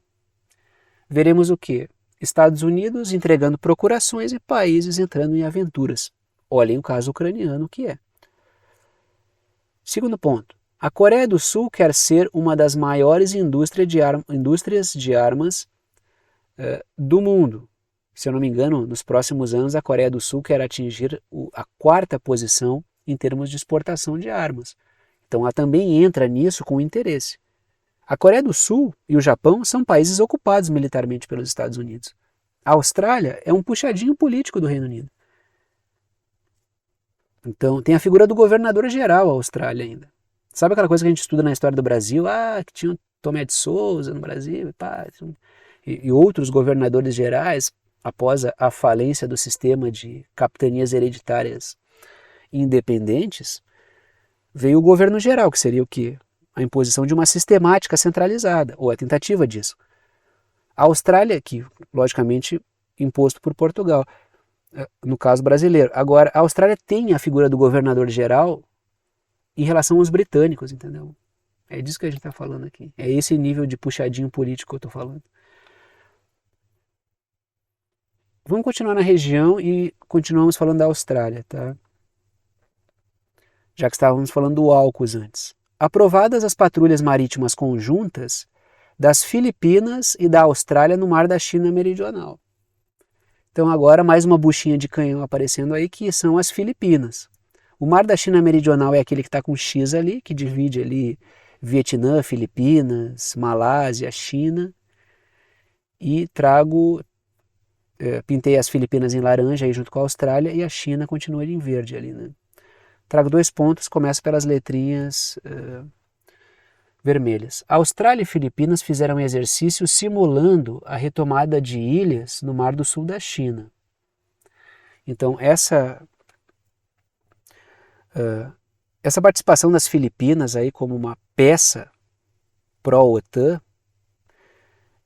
S1: veremos o quê? Estados Unidos entregando procurações e países entrando em aventuras. Olhem o caso ucraniano que é. Segundo ponto. A Coreia do Sul quer ser uma das maiores indústrias de armas do mundo. Se eu não me engano, nos próximos anos a Coreia do Sul quer atingir a 4ª posição em termos de exportação de armas. Então ela também entra nisso com interesse. A Coreia do Sul e o Japão são países ocupados militarmente pelos Estados Unidos. A Austrália é um puxadinho político do Reino Unido. Então tem a figura do governador-geral da Austrália ainda. Sabe aquela coisa que a gente estuda na história do Brasil? Que tinha o Tomé de Souza no Brasil e outros governadores gerais após a falência do sistema de capitanias hereditárias independentes, veio o governo geral, que seria o quê? A imposição de uma sistemática centralizada, ou a tentativa disso. A Austrália, que logicamente imposto por Portugal, no caso brasileiro. Agora, a Austrália tem a figura do governador geral em relação aos britânicos, entendeu? É disso que a gente está falando aqui. É esse nível de puxadinho político que eu estou falando. Vamos continuar na região e continuamos falando da Austrália, tá? Já que estávamos falando do AUKUS antes. Aprovadas as patrulhas marítimas conjuntas das Filipinas e da Austrália no Mar da China Meridional. Então agora mais uma buchinha de canhão aparecendo aí, que são as Filipinas. O Mar da China Meridional é aquele que está com X ali, que divide ali Vietnã, Filipinas, Malásia, China. E pintei as Filipinas em laranja aí junto com a Austrália e a China continua em verde ali, né? Trago 2 pontos, começo pelas letrinhas vermelhas. A Austrália e Filipinas fizeram um exercício simulando a retomada de ilhas no Mar do Sul da China. Então essa participação das Filipinas aí como uma peça pró-OTAN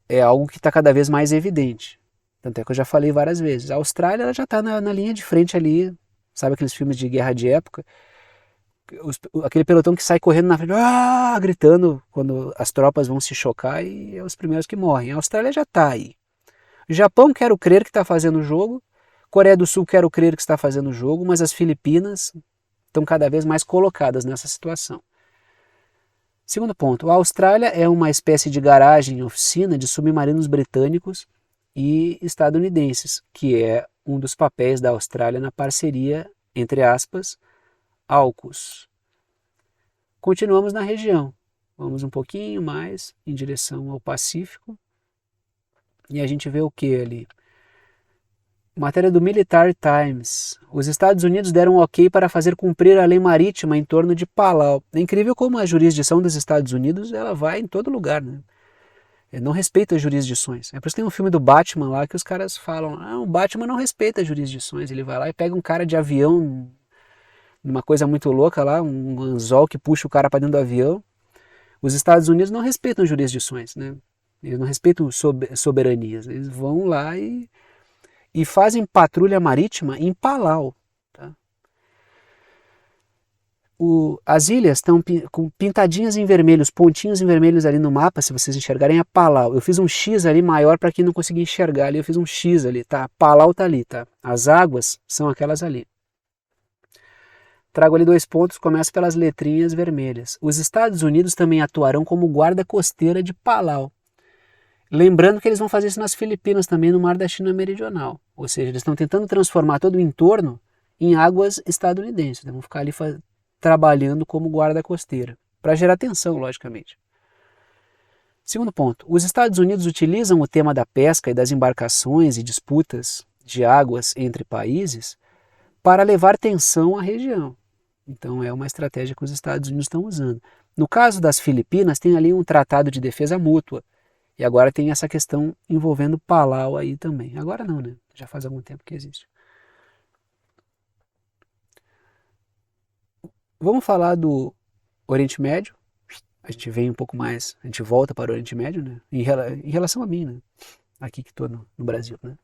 S1: é algo que está cada vez mais evidente. Tanto é que eu já falei várias vezes. A Austrália ela já está na linha de frente ali, sabe aqueles filmes de guerra de época? Aquele pelotão que sai correndo na frente, gritando quando as tropas vão se chocar e é os primeiros que morrem. A Austrália já está aí. Japão, quero crer que está fazendo o jogo. Coreia do Sul, quero crer que está fazendo o jogo, mas as Filipinas estão cada vez mais colocadas nessa situação. Segundo ponto, a Austrália é uma espécie de garagem, oficina de submarinos britânicos e estadunidenses, que é um dos papéis da Austrália na parceria, entre aspas, AUKUS. Continuamos na região, vamos um pouquinho mais em direção ao Pacífico e a gente vê o que ali? Matéria do Military Times. Os Estados Unidos deram ok para fazer cumprir a lei marítima em torno de Palau. É incrível como a jurisdição dos Estados Unidos ela vai em todo lugar, né? Não respeita as jurisdições. É por isso que tem um filme do Batman lá que os caras falam, o Batman não respeita as jurisdições, ele vai lá e pega um cara de avião, uma coisa muito louca lá, um anzol que puxa o cara para dentro do avião. Os Estados Unidos não respeitam jurisdições, né? Eles não respeitam soberanias, eles vão lá e fazem patrulha marítima em Palau. Tá? As ilhas estão com pintadinhas em vermelho, os pontinhos em vermelhos ali no mapa, se vocês enxergarem, é Palau. Eu fiz um X ali maior para quem não conseguia enxergar ali, eu fiz um X ali, tá? Palau tá ali, tá? As águas são aquelas ali. Trago ali 2 pontos, começo pelas letrinhas vermelhas. Os Estados Unidos também atuarão como guarda costeira de Palau. Lembrando que eles vão fazer isso nas Filipinas também, no Mar da China Meridional. Ou seja, eles estão tentando transformar todo o entorno em águas estadunidenses. Eles vão ficar ali trabalhando como guarda costeira, para gerar tensão, logicamente. Segundo ponto, os Estados Unidos utilizam o tema da pesca e das embarcações e disputas de águas entre países para levar tensão à região. Então é uma estratégia que os Estados Unidos estão usando. No caso das Filipinas, tem ali um tratado de defesa mútua. E agora tem essa questão envolvendo Palau aí também. Agora não, né? Já faz algum tempo que existe. Vamos falar do Oriente Médio. A gente vem um pouco mais, a gente volta para o Oriente Médio, né? Em relação a mim, né? Aqui que estou no Brasil, né?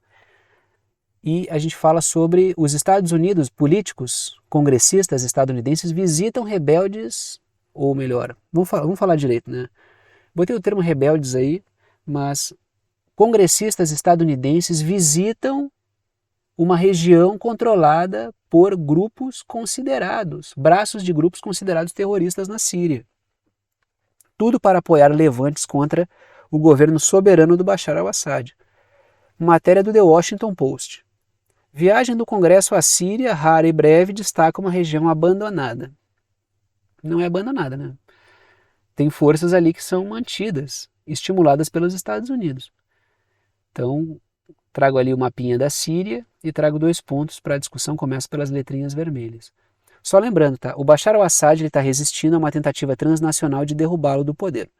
S1: E a gente fala sobre os Estados Unidos, políticos, congressistas estadunidenses visitam rebeldes, ou melhor, vamos falar direito, né? Botei o termo rebeldes aí, mas congressistas estadunidenses visitam uma região controlada por grupos considerados, braços de grupos considerados terroristas na Síria. Tudo para apoiar levantes contra o governo soberano do Bashar al-Assad. Matéria do The Washington Post. Viagem do Congresso à Síria, rara e breve, destaca uma região abandonada. Não é abandonada, né? Tem forças ali que são mantidas, estimuladas pelos Estados Unidos. Então, trago ali o mapinha da Síria e trago 2 pontos para a discussão, começa pelas letrinhas vermelhas. Só lembrando, tá? O Bashar al-Assad está resistindo a uma tentativa transnacional de derrubá-lo do poder.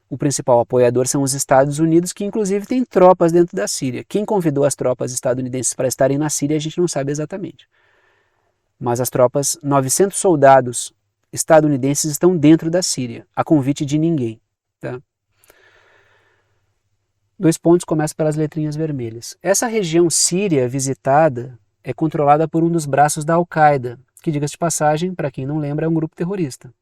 S1: O principal apoiador são os Estados Unidos, que inclusive tem tropas dentro da Síria. Quem convidou as tropas estadunidenses para estarem na Síria a gente não sabe exatamente. Mas as tropas, 900 soldados estadunidenses estão dentro da Síria, a convite de ninguém. Tá? 2 pontos, começam pelas letrinhas vermelhas. Essa região síria visitada é controlada por um dos braços da Al-Qaeda, que, diga-se de passagem, para quem não lembra, é um grupo terrorista.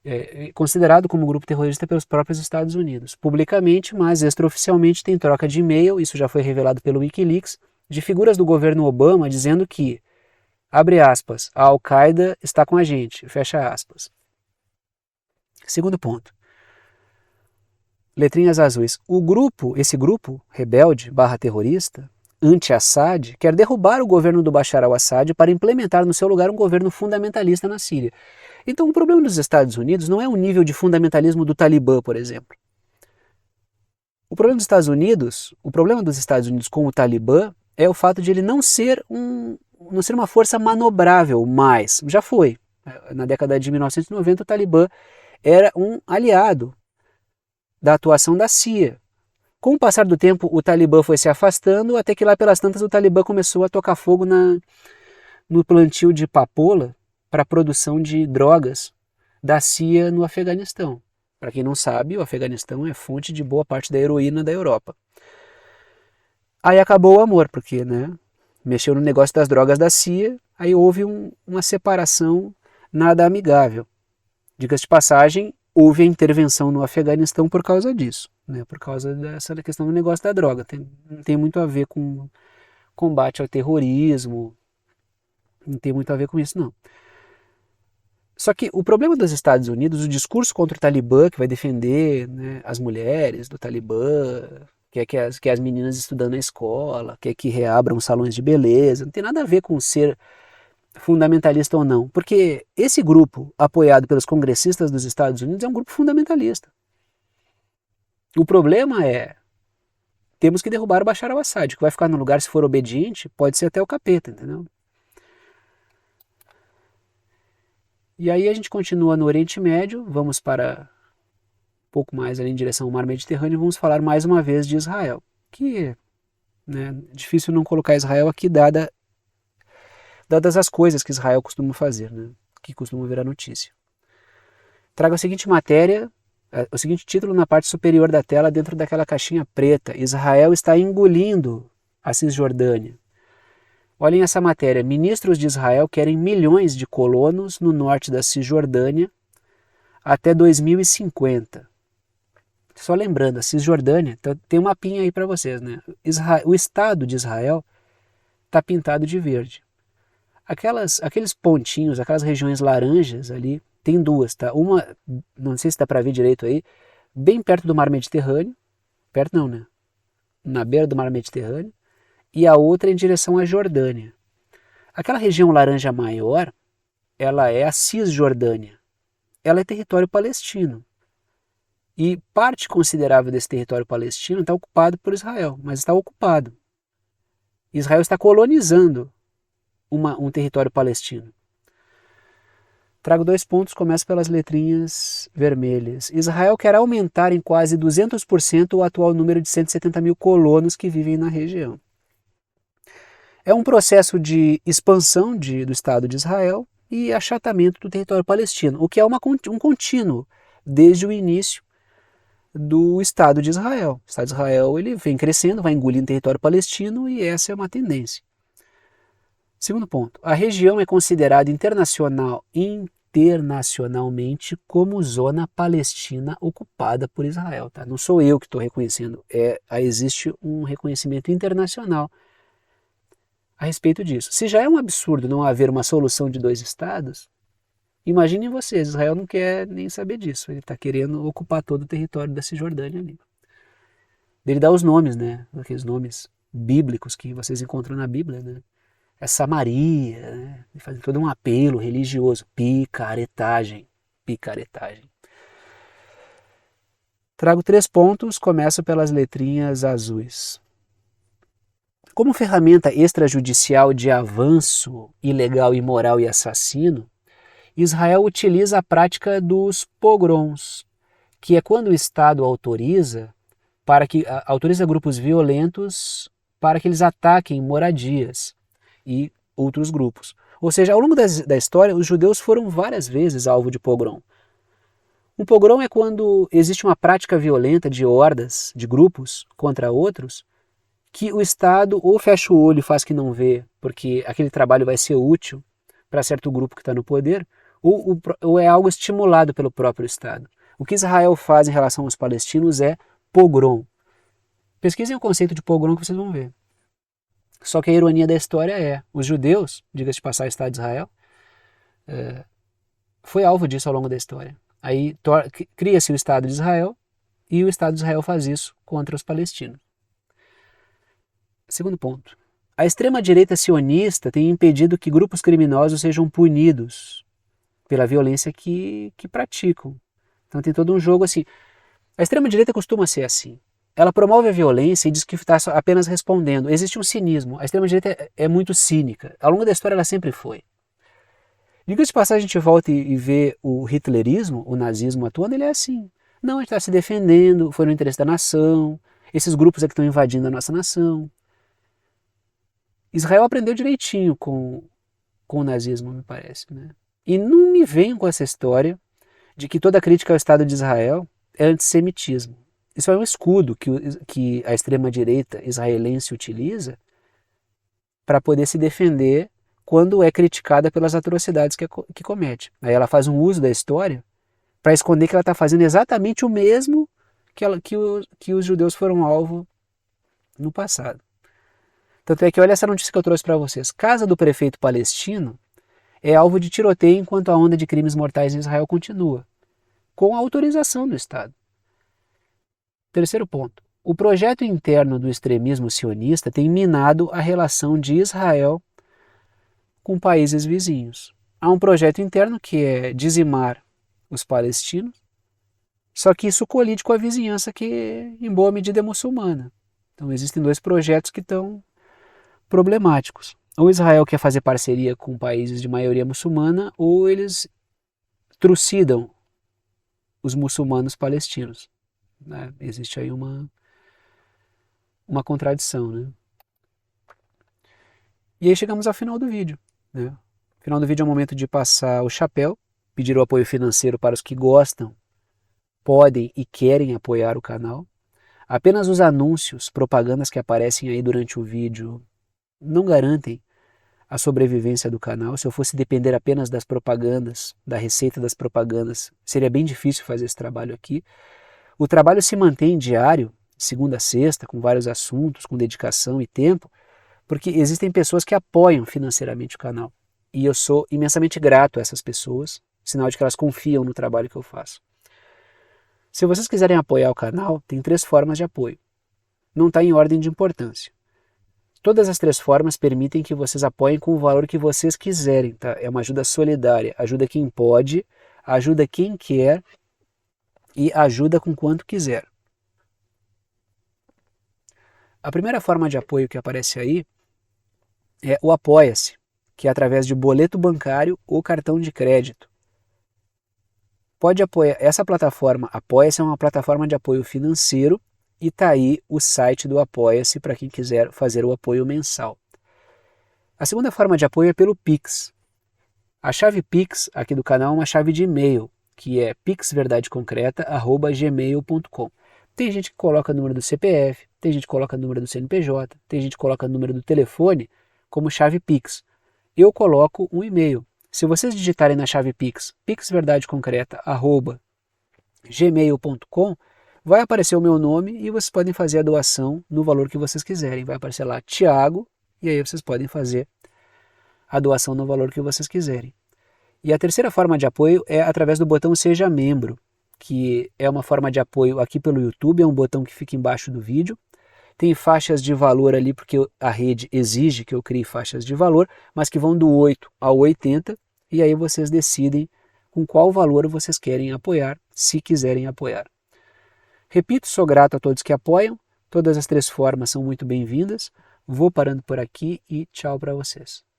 S1: É considerado como grupo terrorista pelos próprios Estados Unidos. Publicamente, mas extraoficialmente, tem troca de e-mail, isso já foi revelado pelo Wikileaks, de figuras do governo Obama dizendo que, abre aspas, a Al-Qaeda está com a gente, fecha aspas. Segundo ponto. Letrinhas azuis. Esse grupo rebelde / terrorista, anti-Assad, quer derrubar o governo do Bashar al-Assad para implementar no seu lugar um governo fundamentalista na Síria. Então o problema dos Estados Unidos não é o nível de fundamentalismo do Talibã, por exemplo. O problema dos Estados Unidos com o Talibã é o fato de ele não ser uma força manobrável mais. Já foi. Na década de 1990 o Talibã era um aliado da atuação da CIA. Com o passar do tempo, o Talibã foi se afastando, até que lá pelas tantas o Talibã começou a tocar fogo no plantio de papoula para a produção de drogas da CIA no Afeganistão. Para quem não sabe, o Afeganistão é fonte de boa parte da heroína da Europa. Aí acabou o amor, porque mexeu no negócio das drogas da CIA, aí houve uma separação nada amigável. Diga-se de passagem, houve a intervenção no Afeganistão por causa disso, por causa dessa questão do negócio da droga. Não tem muito a ver com combate ao terrorismo, não tem muito a ver com isso, não. Só que o problema dos Estados Unidos, o discurso contra o Talibã, que vai defender as mulheres do Talibã, quer que as meninas estudando na escola, quer que reabram salões de beleza, não tem nada a ver com ser fundamentalista ou não, porque esse grupo, apoiado pelos congressistas dos Estados Unidos, é um grupo fundamentalista. O problema é, temos que derrubar o Bashar al-Assad, que vai ficar no lugar se for obediente, pode ser até o capeta, entendeu? E aí a gente continua no Oriente Médio, vamos para pouco mais ali em direção ao mar Mediterrâneo, vamos falar mais uma vez de Israel, que né, difícil não colocar Israel aqui, dadas as coisas que Israel costuma fazer, né, que costuma virar notícia. Trago a seguinte matéria, o seguinte título na parte superior da tela, dentro daquela caixinha preta: Israel está engolindo a Cisjordânia. Olhem essa matéria: ministros de Israel querem milhões de colonos no norte da Cisjordânia até 2050. Só lembrando, a Cisjordânia, tem um mapinha aí para vocês, né? O Estado de Israel está pintado de verde. Aqueles pontinhos, aquelas regiões laranjas ali, tem duas, tá? Uma, não sei se dá para ver direito aí, bem perto do mar Mediterrâneo, perto não, né? Na beira do mar Mediterrâneo, e a outra em direção à Jordânia. Aquela região laranja maior, ela é a Cisjordânia. Ela é território palestino. E parte considerável desse território palestino está ocupado por Israel, mas está ocupado. Israel está colonizando um território palestino. Trago 2 pontos, começo pelas letrinhas vermelhas. Israel quer aumentar em quase 200% o atual número de 170 mil colonos que vivem na região. É um processo de expansão do Estado de Israel e achatamento do território palestino, o que é um contínuo desde o início do Estado de Israel. O Estado de Israel ele vem crescendo, vai engolindo território palestino e essa é uma tendência. Segundo ponto, a região é considerada internacionalmente como zona palestina ocupada por Israel. Tá? Não sou eu que estou reconhecendo, existe um reconhecimento internacional a respeito disso. Se já é um absurdo não haver uma solução de 2 estados, imaginem vocês, Israel não quer nem saber disso, ele está querendo ocupar todo o território da Cisjordânia ali. Ele dá os nomes, né? Aqueles nomes bíblicos que vocês encontram na Bíblia, né? É Samaria, né? Ele faz todo um apelo religioso, picaretagem. Trago 3 pontos, começo pelas letrinhas azuis. Como ferramenta extrajudicial de avanço ilegal, imoral e assassino, Israel utiliza a prática dos pogroms, que é quando o Estado autoriza grupos violentos para que eles ataquem moradias e outros grupos. Ou seja, ao longo da história, os judeus foram várias vezes alvo de pogrom. Um pogrom é quando existe uma prática violenta de hordas, de grupos contra outros, que o Estado ou fecha o olho e faz que não vê, porque aquele trabalho vai ser útil para certo grupo que está no poder, ou é algo estimulado pelo próprio Estado. O que Israel faz em relação aos palestinos é pogrom. Pesquisem o conceito de pogrom que vocês vão ver. Só que a ironia da história os judeus, diga-se de passar o Estado de Israel, foi alvo disso ao longo da história. Aí cria-se o Estado de Israel e o Estado de Israel faz isso contra os palestinos. Segundo ponto. A extrema-direita sionista tem impedido que grupos criminosos sejam punidos pela violência que praticam. Então tem todo um jogo assim. A extrema-direita costuma ser assim. Ela promove a violência e diz que está apenas respondendo. Existe um cinismo. A extrema-direita é muito cínica. Ao longo da história ela sempre foi. Diga-se de passagem, a gente volta e vê o hitlerismo, o nazismo atuando, ele é assim. Não, a gente está se defendendo, foi no interesse da nação, esses grupos é que estão invadindo a nossa nação. Israel aprendeu direitinho com o nazismo, me parece. Né? E não me venham com essa história de que toda crítica ao Estado de Israel é antissemitismo. Isso é um escudo que a extrema-direita israelense utiliza para poder se defender quando é criticada pelas atrocidades que comete. Aí ela faz um uso da história para esconder que ela está fazendo exatamente o mesmo que os judeus foram alvo no passado. Tanto é que olha essa notícia que eu trouxe para vocês. Casa do prefeito palestino é alvo de tiroteio enquanto a onda de crimes mortais em Israel continua, com a autorização do Estado. Terceiro ponto. O projeto interno do extremismo sionista tem minado a relação de Israel com países vizinhos. Há um projeto interno que é dizimar os palestinos, só que isso colide com a vizinhança que, em boa medida, é muçulmana. Então existem 2 projetos que estão problemáticos. Ou Israel quer fazer parceria com países de maioria muçulmana, ou eles trucidam os muçulmanos palestinos, né? Existe aí uma contradição, né? E aí chegamos ao final do vídeo, né? O final do vídeo é o momento de passar o chapéu, pedir o apoio financeiro para os que gostam, podem e querem apoiar o canal. Apenas os anúncios, propagandas que aparecem aí durante o vídeo não garantem a sobrevivência do canal. Se eu fosse depender apenas das propagandas, da receita das propagandas, seria bem difícil fazer esse trabalho aqui. O trabalho se mantém diário, segunda a sexta, com vários assuntos, com dedicação e tempo, porque existem pessoas que apoiam financeiramente o canal. E eu sou imensamente grato a essas pessoas, sinal de que elas confiam no trabalho que eu faço. Se vocês quiserem apoiar o canal, tem 3 formas de apoio. Não está em ordem de importância. Todas as 3 formas permitem que vocês apoiem com o valor que vocês quiserem. Tá? É uma ajuda solidária. Ajuda quem pode, ajuda quem quer e ajuda com quanto quiser. A primeira forma de apoio que aparece aí é o Apoia-se, que é através de boleto bancário ou cartão de crédito. Pode apoiar. Essa plataforma Apoia-se é uma plataforma de apoio financeiro e está aí o site do Apoia-se para quem quiser fazer o apoio mensal. A segunda forma de apoio é pelo Pix. A chave Pix aqui do canal é uma chave de e-mail, que é pixverdadeconcreta@gmail.com. Tem gente que coloca o número do CPF, tem gente que coloca o número do CNPJ, tem gente que coloca o número do telefone como chave Pix. Eu coloco um e-mail. Se vocês digitarem na chave Pix, pixverdadeconcreta@gmail.com, vai aparecer o meu nome e vocês podem fazer a doação no valor que vocês quiserem. Vai aparecer lá Thiago e aí vocês podem fazer a doação no valor que vocês quiserem. E a terceira forma de apoio é através do botão Seja Membro, que é uma forma de apoio aqui pelo YouTube, é um botão que fica embaixo do vídeo. Tem faixas de valor ali porque a rede exige que eu crie faixas de valor, mas que vão do 8 ao 80, e aí vocês decidem com qual valor vocês querem apoiar, se quiserem apoiar. Repito, sou grato a todos que apoiam, todas as 3 formas são muito bem-vindas. Vou parando por aqui e tchau para vocês.